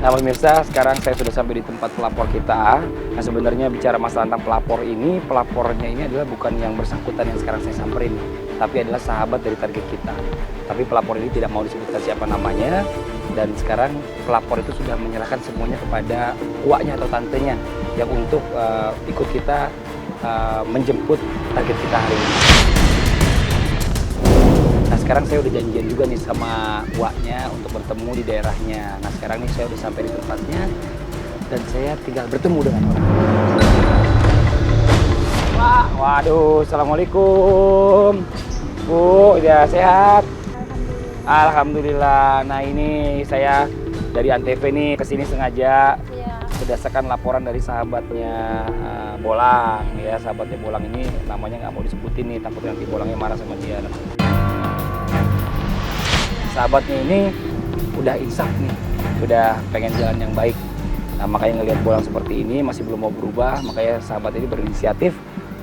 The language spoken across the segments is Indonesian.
Nah pemirsa, sekarang saya sudah sampai di tempat pelapor kita. Nah sebenarnya bicara masalah tentang pelapor ini, pelapornya ini adalah bukan yang bersangkutan yang sekarang saya samperin, tapi adalah sahabat dari target kita. Tapi pelapor ini tidak mau disebutkan siapa namanya, dan sekarang pelapor itu sudah menyerahkan semuanya kepada uaknya atau tantenya yang untuk ikut kita menjemput target kita hari ini. Nah sekarang saya udah janjian juga nih sama uaknya untuk bertemu di daerahnya. Nah sekarang nih saya udah sampai di tempatnya dan saya tinggal bertemu dengan orang. Wah, waduh, assalamualaikum. Bu, udah sehat? Alhamdulillah. Nah ini saya dari Antv nih kesini sengaja berdasarkan laporan dari sahabatnya Bolang ya. Sahabatnya Bolang ini namanya nggak mau disebutin nih, takut nanti Bolangnya marah sama dia. Sahabatnya ini udah insaf nih, udah pengen jalan yang baik. Nah makanya ngelihat Bolang seperti ini masih belum mau berubah, makanya sahabat ini berinisiatif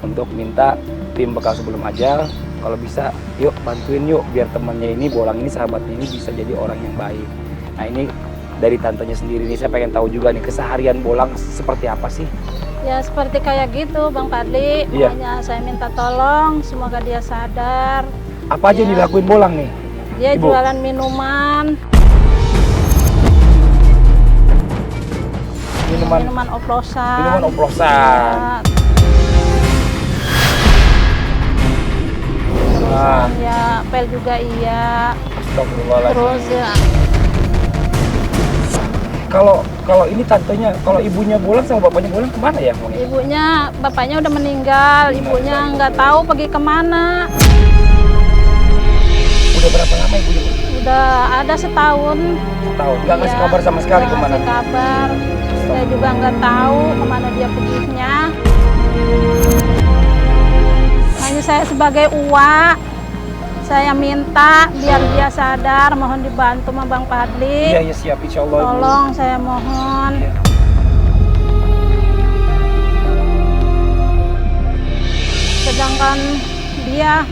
untuk minta tim bekal sebelum ajal, kalau bisa yuk bantuin yuk biar temennya ini, Bolang ini, sahabatnya ini bisa jadi orang yang baik. Nah ini dari tantenya sendiri nih, saya pengen tahu juga nih keseharian Bolang seperti apa sih? Ya seperti kayak gitu Bang Fadli, makanya saya minta tolong, semoga dia sadar. Apa aja yang dilakuin Bolang nih? Dia Ibu jualan minuman oplosan. Minuman oplosan. Ya. Ya, pel juga iya. Terus ya. Kalau ini tantenya, kalau ibunya Bolang sama bapaknya Bolang kemana ya? Ibunya, bapaknya udah meninggal, ibunya nggak tahu pergi kemana. Udah berapa lama ibunya? Udah ada setahun. Setahun, nggak ngasih kabar sama sekali kemana? Nggak ngasih kabar, saya juga nggak tahu kemana dia perginya. Hanya saya sebagai uak, saya minta biar dia sadar, mohon dibantu sama Bang Fadli. Iya, ya siap, insya Allah. Tolong, saya mohon. Ya. Sedangkan dia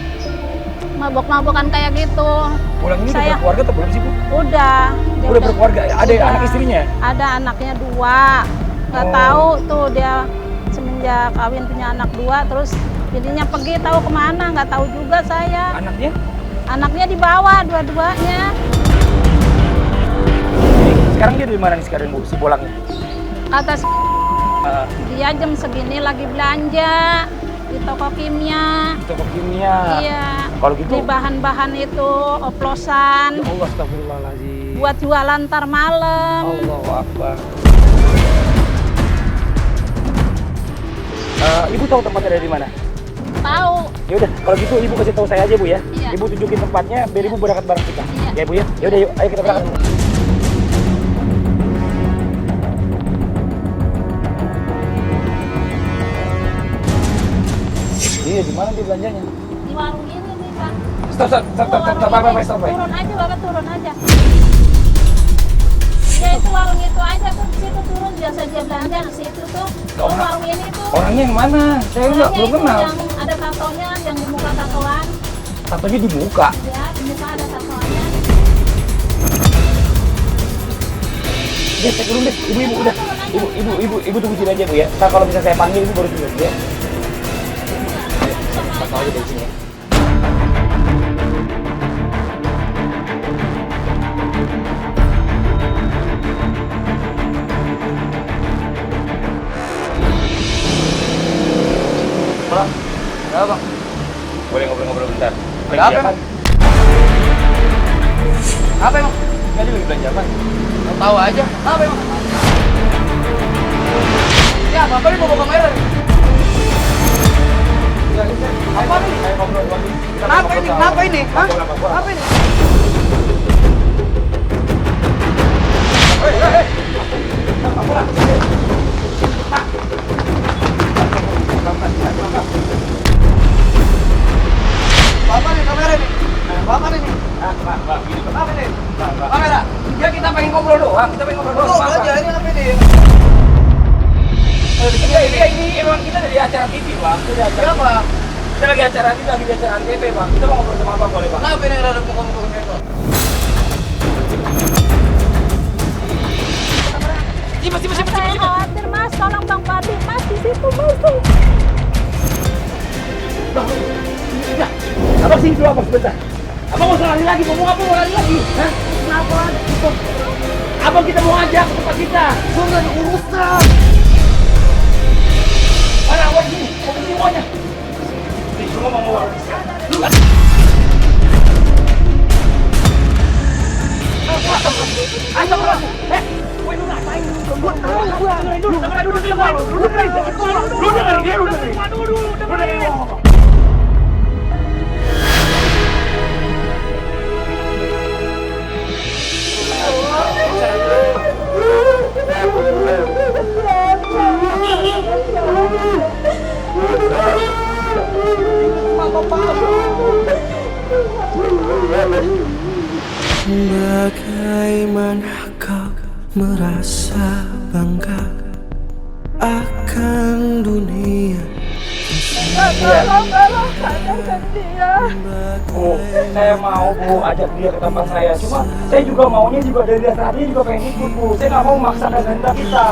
mabok-mabokan kayak gitu. Bolang ini udah berkeluarga atau belum sih, Bu? Udah. Udah berkeluarga? Ada anak istrinya? Ada anaknya 2. Nggak tahu tuh dia semenjak kawin punya anak 2, terus jadinya pergi tahu kemana, nggak tahu juga saya. Anaknya? Anaknya dibawa dua-duanya. Sekarang dia di mana nih sekarang, Bu, si Bolang? Atas dia jam segini lagi belanja di toko kimia. Di toko kimia? Iya. Kalau gitu? Di bahan-bahan itu oplosan. Ya Allah, astagfirullahaladzim. Buat jualan ntar malam. Allahu Akbar. Ibu tahu tempatnya dari mana? Tahu. Ya udah, kalau gitu ibu kasih tahu saya aja, Bu ya. Iya. Ibu tunjukin tempatnya biar ibu berangkat bareng kita. Iya. Ya, Bu ya. Ya udah yuk, ayo kita berangkat. Iya, di mana dia belanjanya? Di warung ini nih, Pak. Stop. Turun aja, Bapak turun aja. Ya itu warung itu aja tuh, di situ turun, biasa dia belanja di situ tuh. Warung ini tuh. Orangnya yang mana? Saya belum kenal. Yang ada tatonya, yang di muka tatoan. Tatonya di muka? Ya, di muka ada tatoannya. Ya, saya turun deh. Ibu udah. Ibu tunggu sini aja, Bu ya. Ntar kalau bisa saya panggil ibu baru turun ya. Pas aja dari sini ya. Bang, ya Bang. Boleh ngobrol-ngobrol bentar. Ada apa emang? Apa emang? Nggak, dia lagi belanja apa? Nggak tahu aja. Apa emang? Ya, Bapak ini bawa kamera nih. Apa nih? Kayak ngobrol lagi. Kenapa ini? Kenapa ini? Hah? Apa ini? Hei. Apa lah? Bapak nih kamera nih. Bapak nih. Mbak, gini Mbak. Apa ini? Mbak. Kamera. Ya kita pengen ngobrol doang. Kita pengen ngobrol doang. Tuh aja ini apa ini? Ini emang kita dari acara TV, Bang. Siapa? Kita lagi acara TV, Bang. Kita mau ngobrol sama Abang boleh, Bang? Kenapa ini ada muka-muka gitu? Saya khawatir Mas, tolong Bang Fadli, Mas di situ Mas. Udah, abang sini dulu abang sebentar. Abang mau lari lagi, mau apa mau lari lagi? Hah? Kenapa lagi? Abang kita mau ajak ke tempat kita. Gue nggak ada urusan. Mana awal sini? Mau ke semuanya. Ini semua mau awal. Ayo orang. Woi lu ngapain? Dulu. Bagaimana kau merasa bangga akan dunia? Bu, saya mau Bu ajak dia ke tempat saya. Cuma saya juga maunya juga dari dasar hatinya juga pengen ikut Bu. Saya nggak mau memaksakan kehendak kita.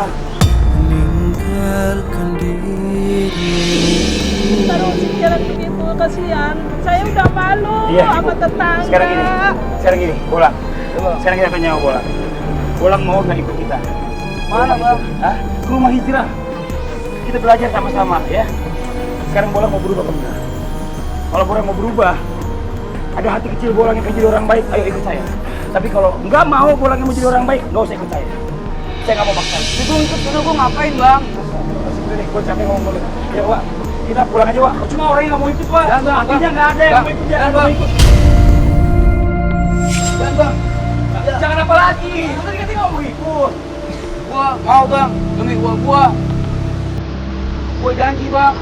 Meninggalkan diri. Terusin jalan begitu, kasihan. Saya udah malu sama tetangga. Sekarang gini, Bolang. Sekarang kita tanya sama Bolang. Bolang mau nggak ikut kita? Mana Bang? Hah? Ke rumah hijrah. Kita belajar sama-sama ya. Sekarang Bolang mau berubah apa enggak? Kalau Bolang mau berubah, ada hati kecil Bolang yang pengen jadi orang baik, ayo ikut saya. Tapi kalau nggak mau Bolang yang mau jadi orang baik, nggak usah ikut saya. Saya nggak mau maksa. Itu ikut sana gue ngapain bang? Gue capek ngomong dulu. Ya Wak, kita pulang aja Wak. Cuma orangnya nggak mau ikut Wak. Artinya nggak ada yang mau ikut. Jangan mau ikut. Jangan bang. Jangan apa lagi? Tadi katanya nggak mau ikut. Gua mau bang, demi uang gua. Gua janji bang.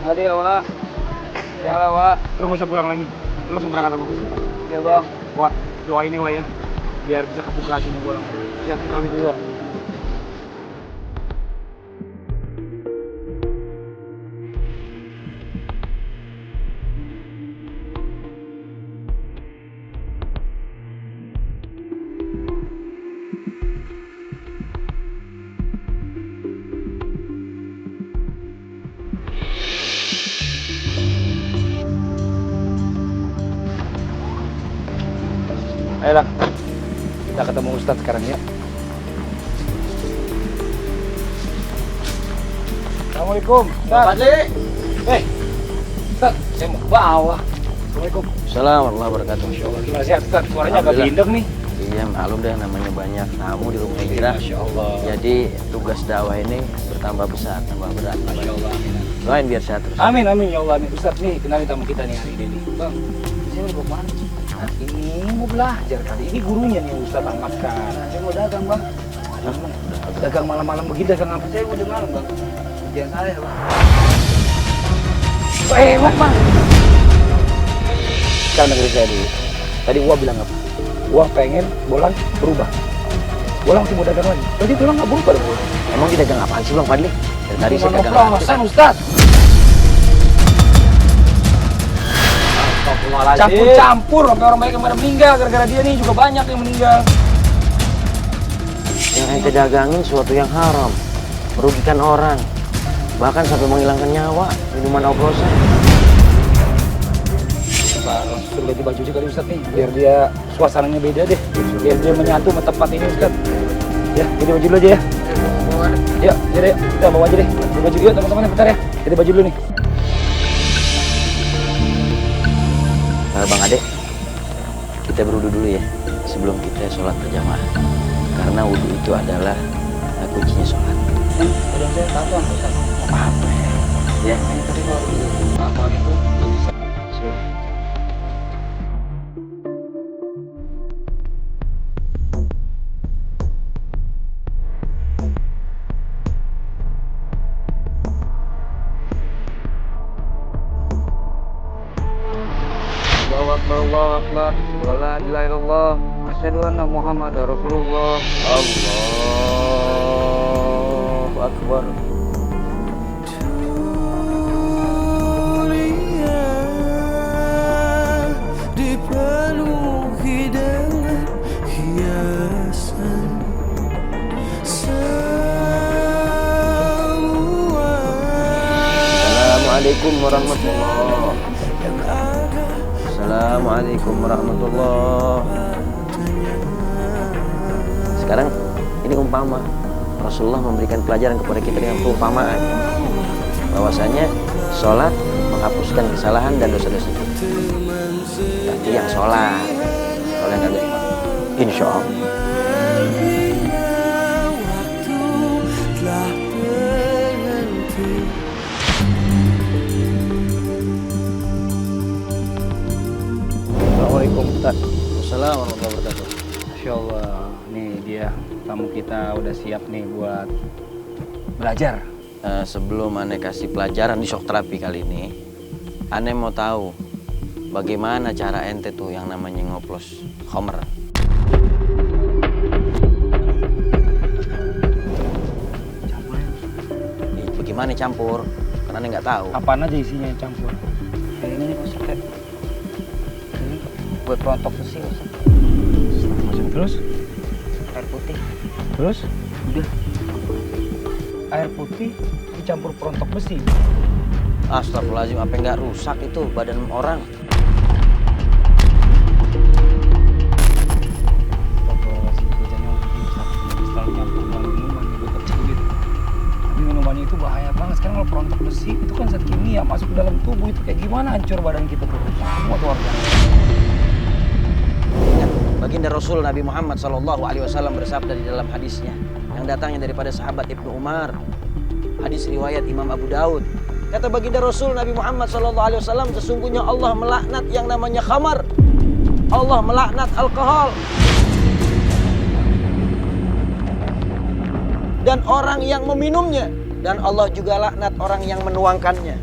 Hadi ya Wak. Ya lah Wak. Lu nggak usah pulang lagi. Lu langsung berangkat sama gue. Ya bang. Wak, doain nih Wak ya. Biar bisa kebuka hatinya Bolang. Ya, kalau gitu ya. Ayolah, kita ketemu Ustadz sekarang ya. Assalamualaikum, Ustadz. Fadli. Ustadz, saya mau ke bawah. Assalamualaikum. Assalamualaikum warahmatullahi wabarakatuh. Masya Allah, gimana sih Ustadz? Suaranya agak bindeng nih. Iya, maklum deh namanya banyak tamu di rumah hijrah. Masya Allah. Jadi tugas dakwah ini bertambah besar, tambah berat. Masya Allah, amin. Doain biar sehat terus. Amin, amin, ya Allah, amin. Ustadz nih, kenalin tamu kita nih hari ini nih. Bang, sini mau kemana? Ini mau belajar kali. Ini gurunya nih Ustadz angkatkan. Saya mau dagang bang. Dagang malam-malam begini, dagang apa? Saya mau malam bang. Jangan saya bang. Enak Bang. Sekarang dengerin saya dulu. Tadi Wak bilang apa? Wak pengen Bolang berubah. Bolang masih mau dagang lagi. Berarti Bolang nggak berubah dong. Emang dia dagang apaan sih Bang Fadli? Dari tadi saya dagang Pesan Ustadz. Campur-campur sampai orang banyak yang pada meninggal. Gara-gara dia nih juga banyak yang meninggal. Yang ente dagangin sesuatu yang haram, merugikan orang, bahkan sampai menghilangkan nyawa, minuman oplosan. Pak, langsung ganti baju aja kali Ustadz nih. Biar dia suasananya beda deh. Biar dia menyatu sama tempat ini Ustadz. Ya, ganti baju dulu aja ya. Yuk, jadi kita bawa aja deh. Ganti baju yuk teman-teman, bentar ya. Ganti baju dulu nih. Nah, Bang Ade, kita berwudu dulu ya sebelum kita sholat berjamaah. Karena wudu itu adalah kuncinya sholat. Udah saya tahu Ustaz. Apa-apa ya? Tadi kalau apa itu bisa. asyhadu anna Muhammadar Rasulullah. Allahu Akbar. Dipenuhi dengan hiasan semua. Assalamualaikum warahmatullahi. Assalamualaikum warahmatullahi. Sekarang ini umpama Rasulullah memberikan pelajaran kepada kita dengan perumpamaan bahwasanya sholat menghapuskan kesalahan dan dosa-dosa kita. Tapi yang sholat, kalau yang kagak, insya Allah. Assalamualaikum Ustaz. Assalamualaikum warahmatullahi wabarakatuh. Masya Allah, nih dia tamu kita udah siap nih buat belajar. Sebelum Ane kasih pelajaran di shock terapi kali ini, Ane mau tahu bagaimana cara ente tuh yang namanya ngoplos khamr. Bagaimana campur? Karena Ane nggak tahu. Apaan aja isinya yang campur? Ini Ustaz. Ini buat rontok besi Ustaz. Masuk terus, Air putih. terus Udah. air putih dicampur perontok besi. Astagfirullahaladzim, apa nggak rusak itu badan orang? Selalu nyampur dalam minuman buat kecilin. Tapi minumannya itu bahaya banget. Sekarang kalau perontok besi itu kan zat kimia masuk ke dalam tubuh, itu kayak gimana hancur badan kita tuh. Semua tuh organ. Ya, baginda Rasul Nabi Muhammad SAW bersabda di dalam hadisnya yang datangnya daripada sahabat Ibnu Umar, hadis riwayat Imam Abu Daud. Kata baginda Rasul Nabi Muhammad SAW, sesungguhnya Allah melaknat yang namanya khamar. Allah melaknat alkohol. Dan orang yang meminumnya. Dan Allah juga laknat orang yang menuangkannya.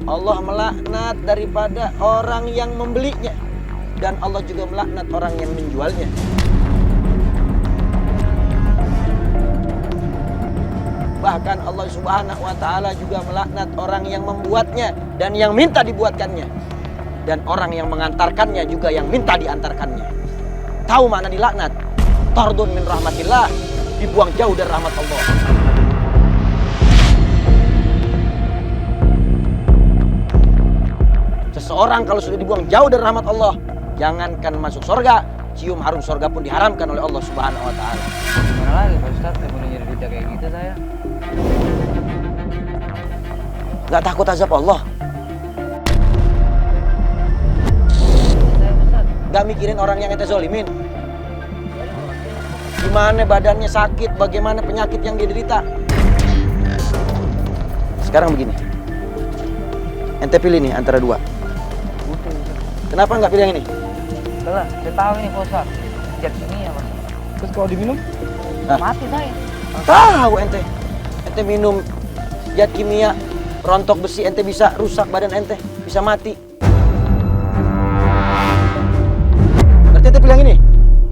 Allah melaknat daripada orang yang membelinya. Dan Allah juga melaknat orang yang menjualnya. Bahkan Allah Subhanahu wa Ta'ala juga melaknat orang yang membuatnya dan yang minta dibuatkannya, dan orang yang mengantarkannya juga yang minta diantarkannya. Tahu mana dilaknat? Tardun min rahmatillah, dibuang jauh dari rahmat Allah. Seseorang kalau sudah dibuang jauh dari rahmat Allah, jangankan masuk surga, cium harum surga pun diharamkan oleh Allah Subhanahu wa Ta'ala. Mana lagi Pak Ustaz, yang punya cerita kayak gitu saya. Gak takut azab Allah? Saya Ustaz. Gak mikirin orang yang ente zolimin? Gimana badannya sakit, bagaimana penyakit yang dia derita? Sekarang begini, ente pilih nih antara dua. Kenapa nggak pilih yang ini? Udah, saya tahu ini Pak Ustaz. Zat kimia Pak. Terus kalau diminum? Hah? Mati saya. Tahu ente minum zat kimia, rontok besi, ente bisa rusak badan ente, bisa mati. Berarti ente pilih yang ini?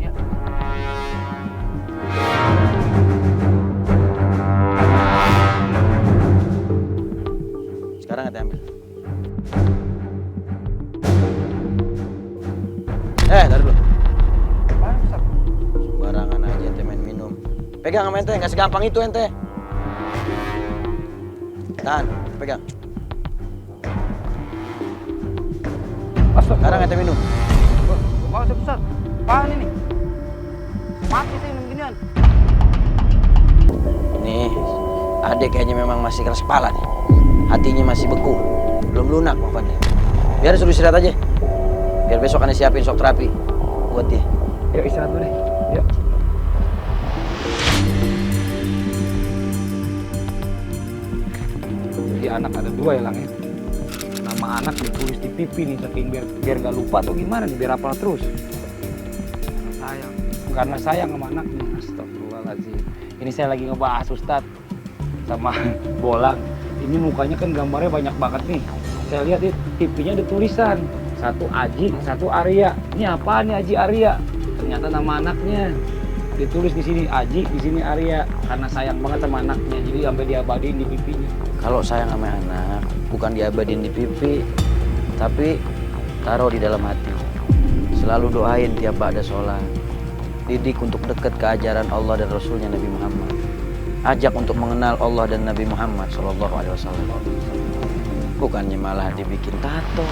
Iya. Sekarang ente ambil. Taruh dulu. Apaan Ustaz? Sembarangan aja ente main minum. Pegang sama ente, nggak segampang itu ente. Tahan, pegang. Sekarang ente minum. Pak Ustaz. Apaan ini? Mati saya minum ginian. Nih, adek kayaknya memang masih keras kepala nih. Hatinya masih beku, belum lunak wafatnya. Biar suruh istirahat aja. Biar besok aneh siapin shock terapi buat dia. Yuk istirahat dulu deh. Yuk. Jadi anak ada dua ya Lang ya. Nama anak ditulis di pipi nih, saking biar nggak lupa atau gimana nih, biar hafal terus. Sayang. Karena sayang sama anaknya. Astagfirullahaladzim. Ini saya lagi ngebahas Ustadz sama Bolang. Ini mukanya kan gambarnya banyak banget nih. Saya lihat di pipinya ada tulisan. Satu Aji, satu Arya. Ini apa nih Aji Arya? ternyata nama anaknya ditulis di sini Aji, di sini Arya, karena sayang banget sama anaknya, jadi sampai diabadiin di pipinya. Kalau sayang sama anak, bukan diabadiin di pipi, tapi taruh di dalam hati. Selalu doain tiap ba'da sholat. Didik untuk dekat ke ajaran Allah dan Rasulnya Nabi Muhammad. Ajak untuk mengenal Allah dan Nabi Muhammad SAW. Bukannya malah dibikin tato.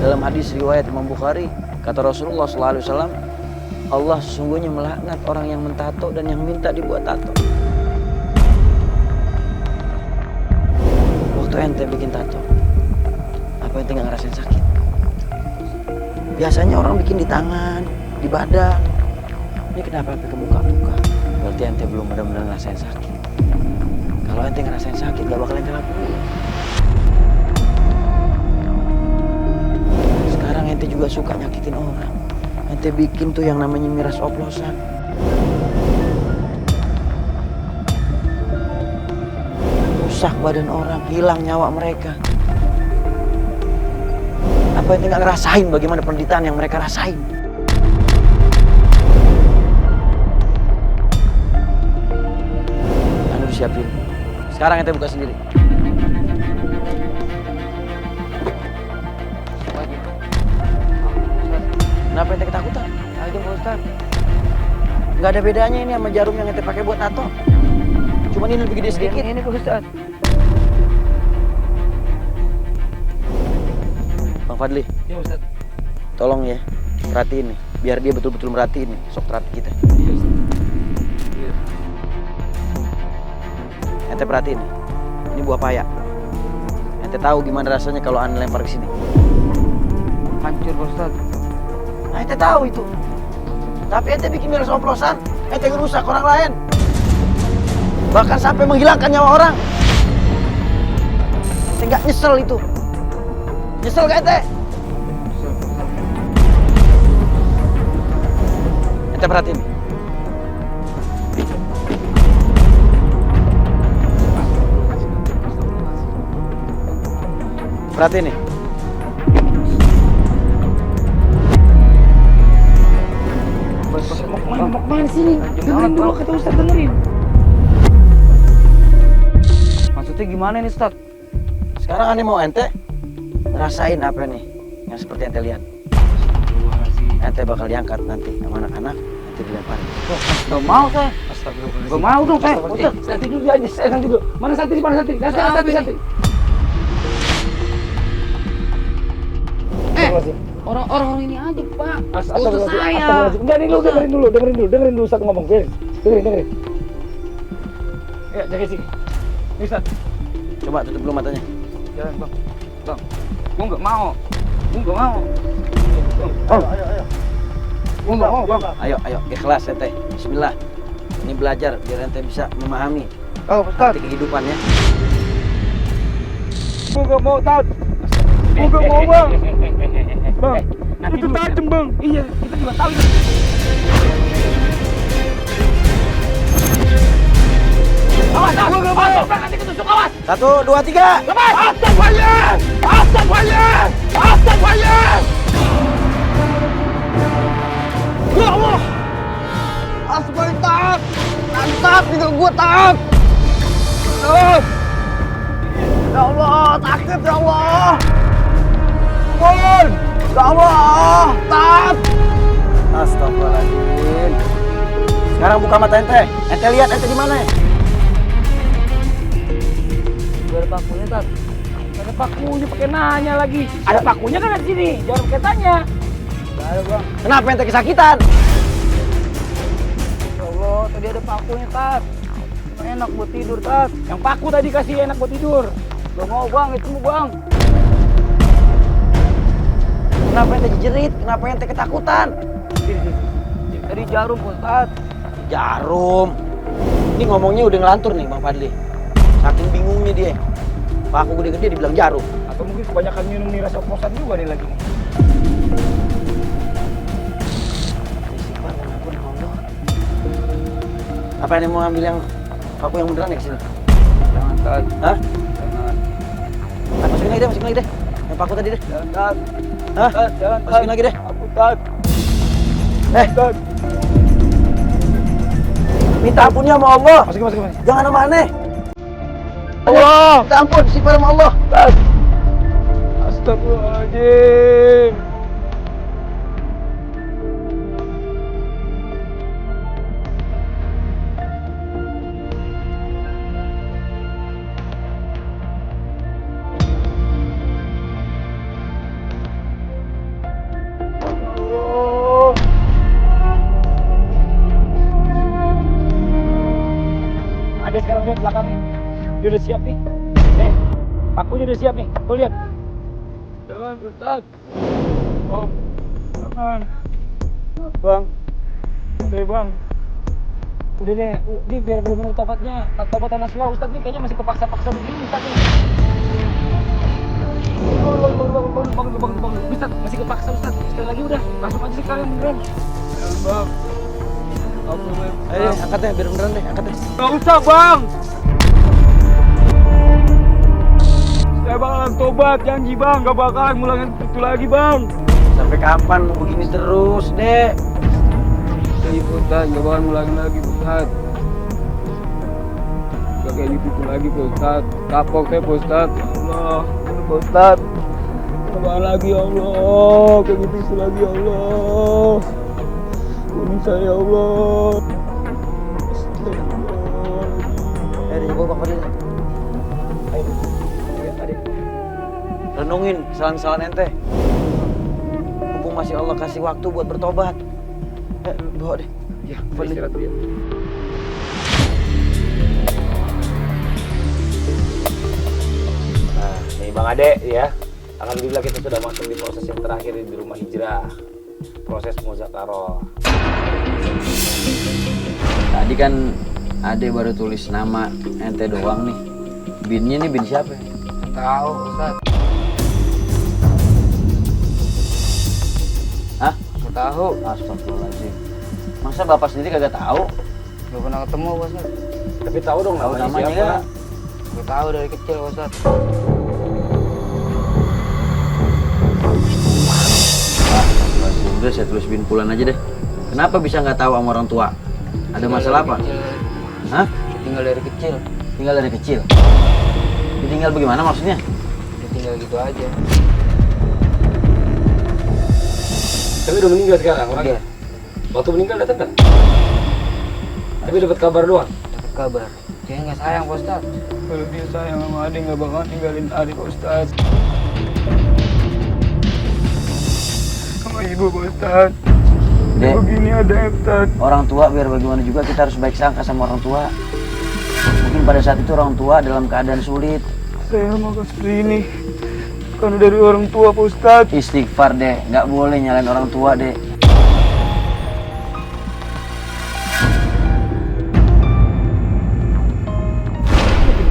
Dalam hadis riwayat Imam Bukhari, kata Rasulullah SAW, Allah sesungguhnya melaknat orang yang mentato dan yang minta dibuat tato. Waktu ente bikin tato, apa ente nggak ngerasain sakit? Biasanya orang bikin di tangan, di badan. Ini kenapa sampai ke muka-muka? Berarti ente belum benar-benar ngerasain sakit. Kalau ente ngerasain sakit, gak bakal ente lakuin. Sekarang ente juga suka nyakitin orang. Ente bikin tuh yang namanya miras oplosan. Rusak badan orang, hilang nyawa mereka. Apa ente nggak ngerasain bagaimana penderitaan yang mereka rasain? Anu disiapin. Sekarang ente buka sendiri. Kenapa ente ketakutan? Aduh Pak Ustadz. Nggak ada bedanya ini sama jarum yang ente pakai buat tato. Cuman ini lebih gede sedikit. Ini Pak Ustadz. Bang Fadli, Ya Ustaz. tolong ya, perhatiin nih. Biar dia betul-betul merhatiin nih, sok terapi kita. Iya Ustaz. Iya. Ente perhatiin nih, ini buah paya. Ente tahu gimana rasanya kalau anda lempar ke sini? Hancur Pak Ustadz. Nah, ente tahu itu. Tapi ente bikin miras oplosan, ente ngerusak orang lain. Bahkan sampai menghilangkan nyawa orang. Ente nggak nyesel itu. Nyesel gak ente? Ente perhatiin. Perhatiin nih. Mau kemana sini? Dengerin dulu kata Ustaz, dengerin. Maksudnya gimana ini Ustadz? Sekarang aneh mau ente rasain apa nih yang seperti ente lihat. Ente bakal diangkat nanti sama anak-anak, ente dilemparin. Gak mau saya. Astagfirullahaladzim. Gak mau dong saya. Ustaz, Santi dulu aja, saya Santi dulu. Mana Santi? Mana Santi? Santi. Orang-orang ini aja Pak. Astagfirullahaladzim. saya. Astagfirullahaladzim. Enggak, ini dulu, dengerin dulu Ustaz ngomong. Dengerin. Ya, jaga sini. Nih Ustaz. Coba tutup dulu matanya. Jalan Bang. Bang. Gua nggak mau. Ayo. Gua nggak mau Bang. Ayo, ikhlas ente. Bismillah. Ini belajar biar ente bisa memahami Oh Ustadz. arti kehidupannya. Gua nggak mau Tat. Gua nggak mau Bang. Bang. Nanti Itu dulu, tajam Bang. Iya, kita juga tahu itu. Awas, nanti ketusuk, awas. 1, 2, 3. Lepas. Astagfirullah. Ya Allah. Asbalik taat. Taat tinggal gua taat. Ya Allah, takut ya Allah. Mohon. Ya Allah, taat. Astagfirullahaladzim. Sekarang buka mata ente. Ente lihat ente di mana? Gua ada pakunya Tat. Ada pakunya, pakai nanya lagi. Ada pakunya kan di sini, jangan pakai tanya. Gak ada Bang. Kenapa ente kesakitan? Ya Allah, tadi ada pakunya Tat. Enak buat tidur Tat. Yang paku tadi kasih enak buat tidur. Gak mau Bang, itu mau Bang. Kenapa ente jerit? Kenapa ente ketakutan? Sini. Tadi jarum Tat. Jarum. Ini ngomongnya udah ngelantur nih Bang Fadli. Saking bingungnya dia. Paku gede-gede dibilang jarum. Atau mungkin kebanyakan minum miras oplosan juga nih lagi. Istighfar, ampun Allah. Apa ini mau ambil yang paku yang beneran ya kesini? Jangan Tat. Hah? Jangan. Masukin lagi deh. Yang Apa aku tadi deh? Jangan. Hah? Jangan. Masukin lagi deh. Aku tak. Eh, minta ampunnya sama Allah. Masukin. Jangan sama aneh. Allah. Minta ampun, istighfar sama Allah. Astagfirullahaladzim. Ada sekarang lihat belakang nih. Dia udah siap nih. Pakunya udah siap nih. Tuh lihat. Jangan, Ustaz. Oh, jangan. Bang. Bang. Udah deh, ini biar bener-bener tobatnya. Tobatan nasuha Ustaz nih kayaknya masih kepaksa-paksa begini Ustaz nih. Bang. Ustaz, masih kepaksa Ustaz. Sekali lagi udah, langsung aja sekalian beneran. Bang. Aku Ayo, angkat deh, biar beneran deh, angkat deh. Gak usah, Bang. Saya bakalan tobat, janji, Bang. Gak bakalan ngulangin itu lagi, Bang. Sampai kapan mau begini terus, Dek? Jadi Ustaz, gak bakalan ngulangin lagi, Ustaz. Gak kayak gitu lagi, Ustaz. Kapok saya, Ustaz. Ya Allah, Ustaz. Gak bakalan lagi, ya Allah. Kayak gitu lagi, ya Allah. Bisa ya Allah. Ayo, coba Bapak dulu. Ayo. Adik. Renungin kesalahan-kesalahan ente. Mumpung masih Allah kasih waktu buat bertobat. Bawa deh. Ya, istirahat dulu ya. Nah, nih Bang Ade ya. Alhamdulillah kita sudah masuk di proses yang terakhir di rumah hijrah. Proses muzakarah. Tadi kan Ade baru tulis nama ente doang nih. Binnya nih bin siapa? Tahu Ustaz. Hah? Nggak tahu. Astagfirullahaladzim. Masa bapak sendiri kagak tahu? Belum pernah ketemu Ustaz. Tapi tahu dong Tahu namanya namanya siapa. nggak? Gue tahu dari kecil Ustaz. Astagfirullahaladzim. Udah saya tulis bin Pulan aja deh. Kenapa bisa nggak tahu sama orang tua? Ada masalah apa? Hah? Tinggal dari kecil. Tinggal dari kecil. Ditinggal bagaimana maksudnya? Tinggal gitu aja. Tapi udah meninggal sekarang orangnya. Waktu meninggal datang kan? Tapi dapat kabar doang. Dapat kabar. Dia nggak sayang Pak Ustaz. Kalau dia sayang sama adik nggak bakal tinggalin adik, Pak Ustaz. Sama ibu, Pak Ustaz. Dek, Begini ada Ustaz. orang tua biar bagaimana juga kita harus baik sangka sama orang tua. Mungkin pada saat itu orang tua dalam keadaan sulit. Saya mau seperti ini karena dari orang tua, Pak Ustaz. Istighfar deh, nggak boleh nyalain orang tua deh.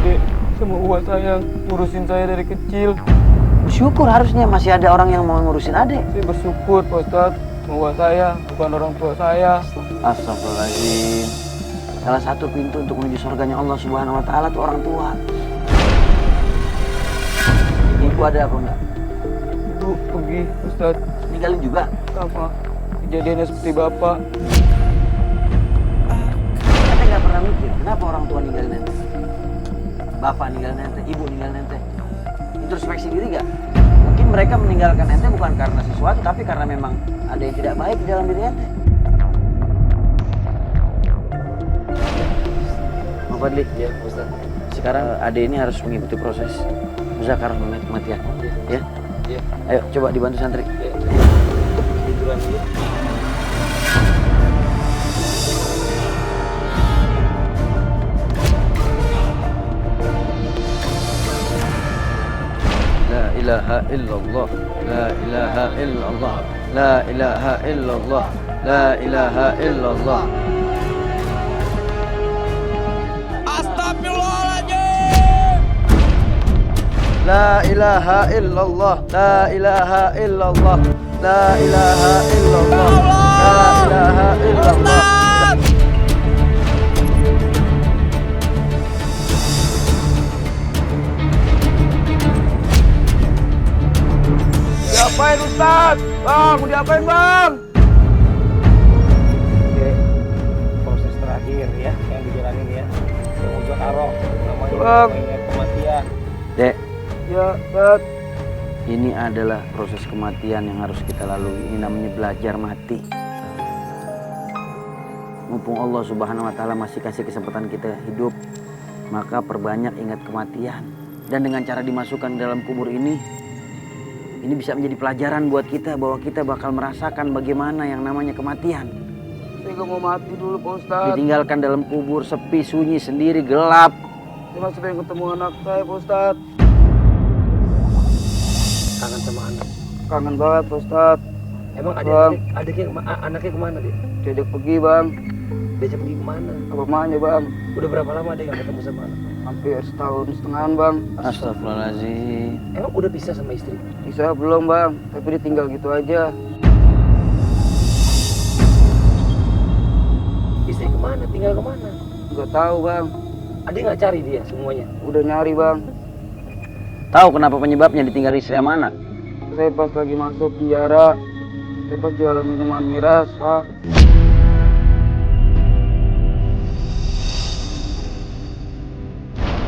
Dek, sama uwa saya ngurusin saya dari kecil. Bersyukur harusnya masih ada orang yang mau ngurusin adek. Saya bersyukur, Pak Ustaz. Uwa saya bukan orang tua saya. Astagfirullahaladzim. Salah satu pintu untuk menuju surganya Allah Subhanahu wa Ta'ala itu orang tua. Ibu ada apa enggak? Ibu pergi, Ustaz. Ninggalin juga. Sama kejadiannya seperti Bapak. Ente nggak pernah mikir kenapa orang tua ninggalin ente? Bapak ninggalin ente, ibu ninggalin ente. Introspeksi diri gak? Mungkin mereka meninggalkan ente bukan karena sesuatu, tapi karena memang ada yang tidak baik di dalam diri ente. Pak Fadli, Iya Ustaz. sekarang ade ini harus mengikuti proses muzakarah kematian. Ya? Iya. Ayo coba dibantu santri. Iya. Tiduran dulu. La ilaha illallah, la ilaha illallah, la ilaha illallah, la ilaha illallah. La ilaha illallah, la ilaha illallah, la ilaha illallah, la ilaha illallah. Bang, mau diapain bang? Dek, proses terakhir ya yang dijalanin ya. Yang udah taruh namanya Bang. mengingat kematian. Dek, Ya, Ustaz. ini adalah proses kematian yang harus kita lalui. Ini namanya belajar mati. Mumpung Allah Subhanahu wa Ta'ala masih kasih kesempatan kita hidup, maka perbanyak ingat kematian. Dan dengan cara dimasukkan dalam kubur ini bisa menjadi pelajaran buat kita bahwa kita bakal merasakan bagaimana yang namanya kematian. Saya gak mau mati dulu Pak Ustaz. Ditinggalkan dalam kubur sepi, sunyi, sendiri, gelap. Saya masih pengen ketemu anak saya Pak Ustaz. Kangen sama anak. Kangen banget Pak Ustaz. Emang Bang. anaknya kemana deh? Diajak pergi bang. Diajak pergi kemana? Ke rumahnya bang. Udah berapa lama deh nggak ketemu sama anak? Hampir setahun setengahan bang. Astagfirullahaladzim. Emang udah pisah sama istri? Bisa belum bang, tapi dia tinggal gitu aja. Istri kemana? Tinggal kemana? Nggak tahu bang. Adik nggak cari dia semuanya? Udah nyari bang. Tahu kenapa penyebabnya ditinggal istri sama anak? Saya pas lagi masuk penjara, saya pas jualan minuman miras pak.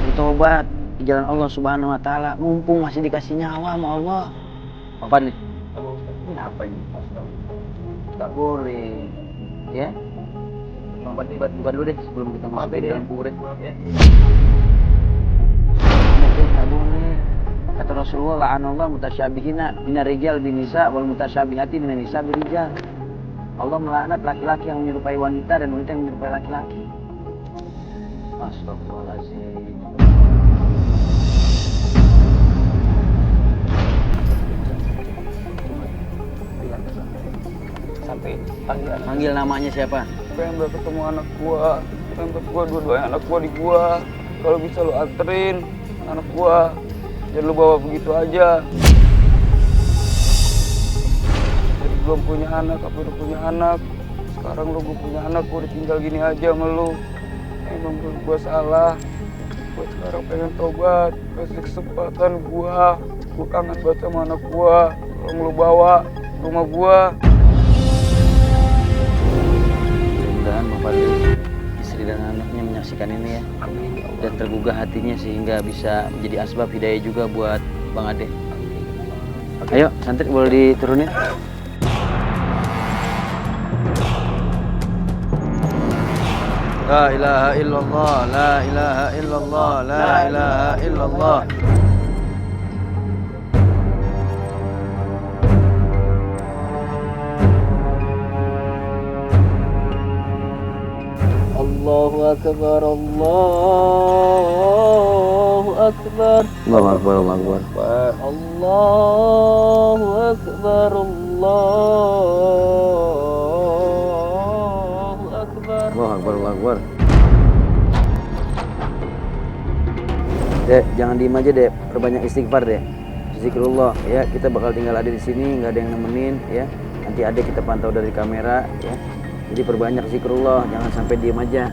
Bertobat di jalan Allah Subhanahu wa Ta'ala, mumpung masih dikasih nyawa sama Allah. Apa nih? Ini apa ini? Tak boleh, ya? Bukan dulu deh sebelum kita masuk ke dalam kubur ya. Tak boleh. Kata Rasulullah, la'anallah mutasyabihina minar rijal binisa wal mutasyabihati minan nisa birijal. Allah melaknat laki-laki yang menyerupai wanita dan wanita yang menyerupai laki-laki. Astagfirullahaladzim. Sampai panggilan. Panggil namanya siapa? Pengen udah ketemu anak gua. Pengen gua dua-duanya anak gua di gua. Kalau bisa lu anterin anak gua. Jangan lu bawa begitu aja. Jadi belum punya anak, tapi udah punya anak. Sekarang lu gua punya anak, gua udah tinggal gini aja sama lu. Emang gua salah. Gua sekarang pengen tobat. Kasih kesempatan gua. Gua kangen banget sama anak gua. Tolong lu bawa ke rumah gua. Mudah-mudahan Bapak Fadli, istri dan anaknya menyaksikan ini ya. Amin ya Allah. Dan tergugah hatinya sehingga bisa menjadi asbab hidayah juga buat Bang Ade. Ayo, santri boleh diturunin. La ilaha illallah, la ilaha illallah, la ilaha illallah. Allahu Akbar, Allahu Akbar, Allahu Akbar, Allahu Akbar. Allahu Akbar, Allahu Akbar. Allahu Akbar, Allahu Akbar. Dek, jangan diem aja dek, perbanyak istighfar dek. Zikrullah ya, kita bakal tinggal ada di sini, nggak ada yang nemenin ya. Nanti ada kita pantau dari kamera ya. Jadi perbanyak zikrullah, jangan sampai diem aja.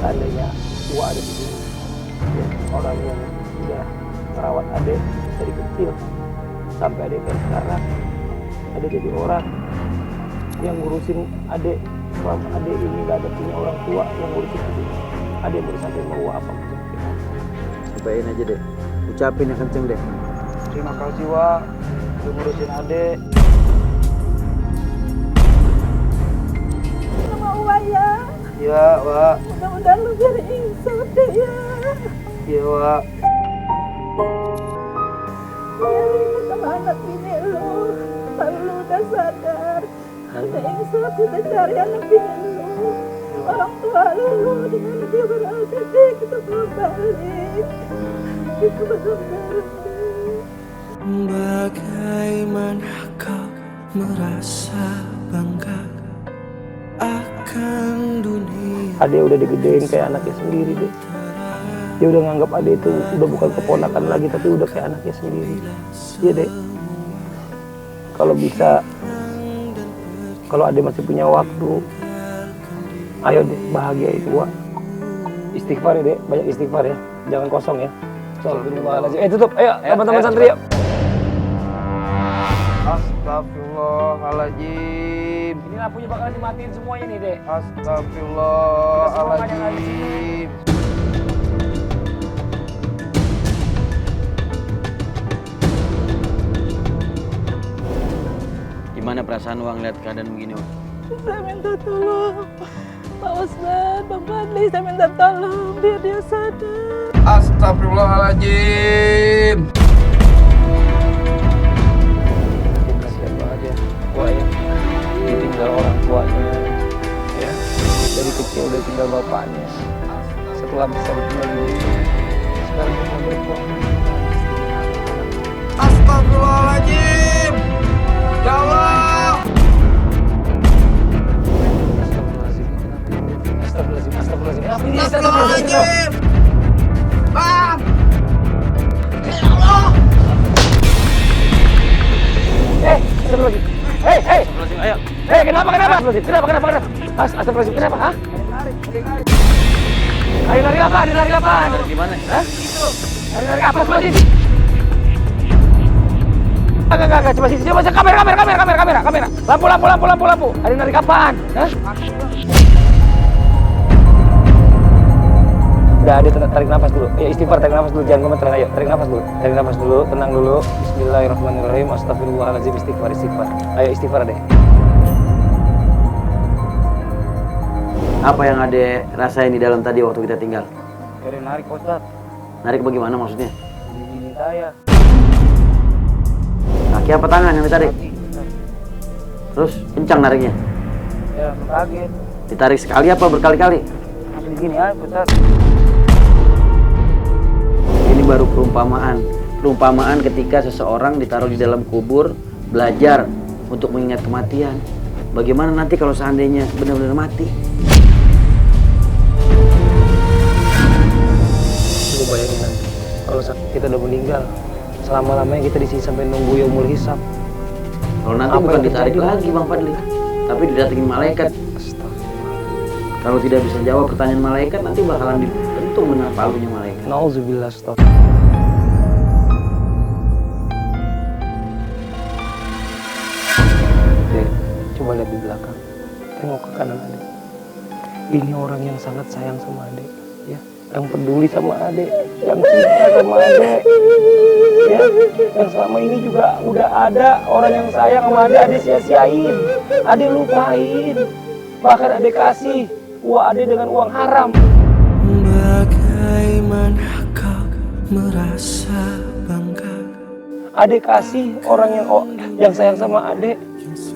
Seandainya gua ada di sini, ya, orang yang sudah merawat adek dari kecil sampai adek kayak sekarang, ada jadi orang yang ngurusin adek selama adek ini nggak ada punya orang tua yang ngurusin adek. Adek baru sampai mau apa? Sampaiin aja deh, ucapin yang kenceng deh. Terima kasih Wak, udah ngurusin adek. Sama Wak ya. Ya Wak, Mudah-mudahan lu jadi insaf deh ya. iya Wak. Ya ingat sama anak bini lu. Kalau lu udah sadar, udah insaf, udah cari anak bini lu. Orang tua lu dengan dia berada di kita kembali. Itu benar-benar. Bagaimana kau merasa bangga akan dunia? Adek udah digedein kayak anaknya sendiri deh. Dia udah nganggap adek itu udah bukan keponakan lagi, tapi udah kayak anaknya sendiri. Iya deh. Kalau bisa, kalau adek masih punya waktu, ayo deh bahagia itu Wak. Istighfar ya dek, banyak istighfar ya. Jangan kosong ya. Astagfirullahaladzim. Tutup. Ayo, teman-teman santri yuk. Astagfirullahaladzim. Ini lampunya bakalan dimatiin semuanya nih, Dek. Astagfirullahaladzim. Gimana perasaan Wang lihat keadaan begini, Wang? Saya minta tolong Pak Ustadz, Bang Fadli, saya minta tolong biar dia sadar. Astagfirullahaladzim. Kasihan banget ya, ya. Ditinggal orang tuanya, ya. Dari kecil udah tinggal bapaknya. Setelah bisa kembali, sekarang dia mau berpulang. Astagfirullahaladzim. Ya Allah. Astagfirullahaladzim. Astagfirullahaladzim. Bang. Ya Allah. Astagfirullahaladzim. Hei. Ayo. Hei, kenapa? Kenapa? Astagfirullahaladzim, kenapa? Hah? Ada lari apa? Di mana? Hah? Ada lari apa? Enggak, coba sini. Coba kamera. Lampu. Ada narik apaan? Hah? Udah ada, tarik nafas dulu. Ya istighfar, tarik nafas dulu, jangan gemeteran. Ayo, tarik nafas dulu, tenang dulu. Bismillahirrahmanirrahim. Astagfirullahaladzim, istighfar. Ayo istighfar, deh. Apa yang Ade rasain di dalam tadi waktu kita tinggal? Dari narik, Ustaz. Narik bagaimana maksudnya? Di saya. Kaki apa tangan yang ditarik? Terus kencang nariknya? Ya, kaget. Ditarik sekali apa berkali-kali? Masih gini aja, Ustaz. Ini baru perumpamaan ketika seseorang ditaruh di dalam kubur, belajar untuk mengingat kematian. Bagaimana nanti kalau seandainya benar-benar mati? Lu bayangin nanti, kalau kita udah meninggal, selama-lamanya kita di sini sampai nunggu yaumul hisab. Kalau nanti Apa bukan yang ditarik terjadi? lagi Bang Fadli, tapi didatengin malaikat. Astagfirullah. Kalau tidak bisa jawab pertanyaan malaikat, nanti bakalan dibentung dengan palunya malaikat. Nauzubillah, stop. Dek, coba lihat di belakang. Tengok ke kanan Adek. Ini orang yang sangat sayang sama Adek, ya. Yang peduli sama Adek, yang cinta sama Adek. Ya, yang selama ini juga udah ada orang yang sayang sama Adek sia-siain. Adek lupain. Bahkan Adek kasih uang Adek dengan uang haram. Bagaimana kau merasa bangga? Adek kasih orang yang sayang sama Adek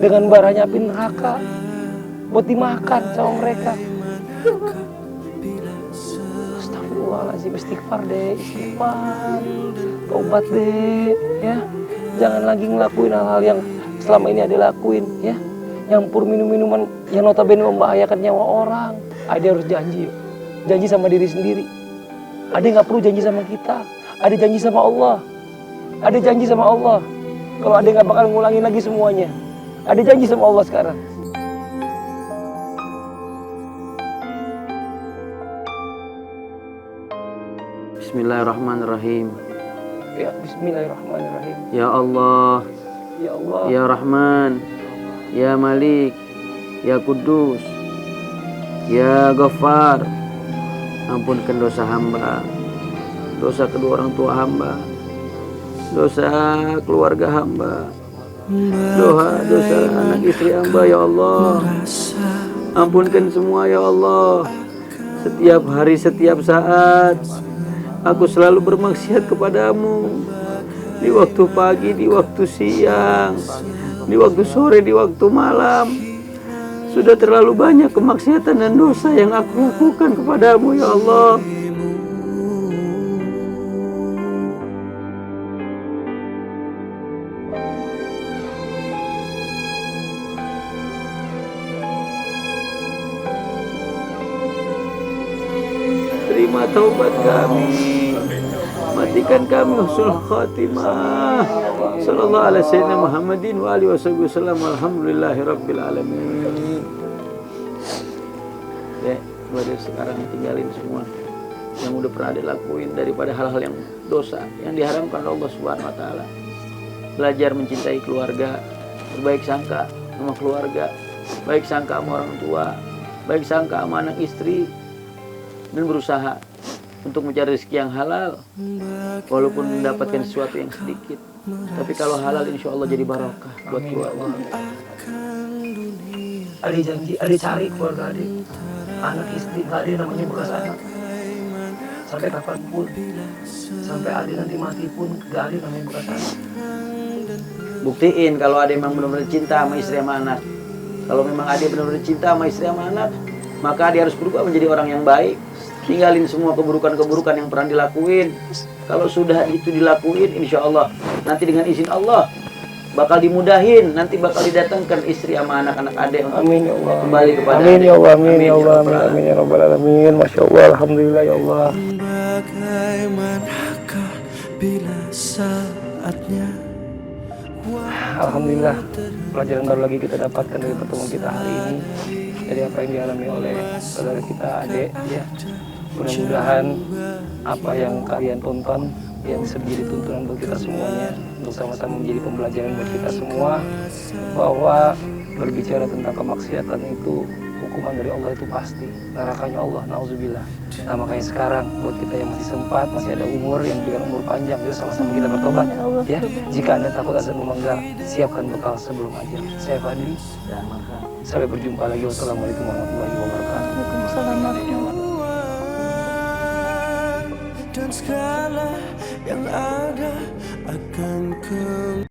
dengan baranya api neraka buat dimakan sama mereka. Astagfirullahaladzim, istighfar deh, istighfar, tobat deh, ya. Jangan lagi ngelakuin hal-hal yang selama ini Adek lakuin, ya. Nyampur minum-minuman yang notabene membahayakan nyawa orang. Adek harus janji, janji sama diri sendiri. Adek nggak perlu janji sama kita, Adek janji sama Allah. Adek janji sama Allah, kalau Adek nggak bakal ngulangin lagi semuanya. Adek janji sama Allah sekarang. Bismillahirrahmanirrahim. Ya, Bismillahirrahmanirrahim. Ya Allah, Ya Allah. Ya Rahman, Ya Malik, Ya Kudus, Ya Ghaffar. Ampunkan dosa hamba, dosa kedua orang tua hamba, dosa keluarga hamba, dosa anak istri hamba, ya Allah. Ampunkan semua, ya Allah. Setiap hari, setiap saat aku selalu bermaksiat kepadamu. Di waktu pagi, di waktu siang, di waktu sore, di waktu malam. Sudah terlalu banyak kemaksiatan dan dosa yang aku lakukan kepadamu, ya Allah. Terima taubat kami, matikan kami husnul khatimah. Sallallahu alaihi wasallam Muhammadin wa alihi wasallam. Alhamdulillahi rabbil alamin. Dek, gue sekarang tinggalin semua. yang udah pernah Adik lakuin daripada hal-hal yang dosa yang diharamkan oleh Allah Subhanahu wa taala. Belajar mencintai keluarga, berbaik sangka sama keluarga, baik sangka sama orang tua, baik sangka sama anak istri, dan berusaha untuk mencari rezeki yang halal walaupun mendapatkan sesuatu yang sedikit, tapi kalau halal insya Allah jadi barokah buat keluarga. Adik janji, adik cari keluarga adik, anak istri adik namanya bekas anak. Sampai kapanpun, sampai adik nanti mati pun gak adik namanya bekas anak. Buktiin kalau adik memang benar-benar cinta sama istri sama anak. Kalau memang adik benar-benar cinta sama istri sama anak, maka adik harus berubah menjadi orang yang baik. Tinggalin semua keburukan-keburukan yang pernah dilakuin. Kalau sudah itu dilakuin, insya Allah nanti dengan izin Allah bakal dimudahin, nanti bakal didatangkan istri sama anak-anak adik untuk Amin ya Allah. kembali kepada Amin adik. ya Allah, amin ya Allah, Rabbal amin ya Rabbal alamin. Masya Allah, alhamdulillah ya Allah. Bagaimanakah bila saatnya? Alhamdulillah, pelajaran baru lagi kita dapatkan dari pertemuan kita hari ini, dari apa yang dialami oleh saudara kita Adek ya. Mudah-mudahan apa yang kalian tonton ya bisa menjadi tuntunan buat kita semuanya, untuk sama-sama menjadi pembelajaran buat kita semua, bahwa berbicara tentang kemaksiatan itu hukuman dari Allah itu pasti, nerakanya Allah, nauzubillah. Nah makanya sekarang buat kita yang masih sempat, masih ada umur, yang diberikan umur panjang, yuk sama-sama kita bertobat ya. Jika Anda takut azab memanggal, siapkan bekal sebelum ajal. Saya Fadli, Dan maka sampai berjumpa lagi. Wassalamualaikum warahmatullahi wabarakatuh. Waalaikumsalam warahmatullahi wabarakatuh. Dan segala yang ada akan kembali.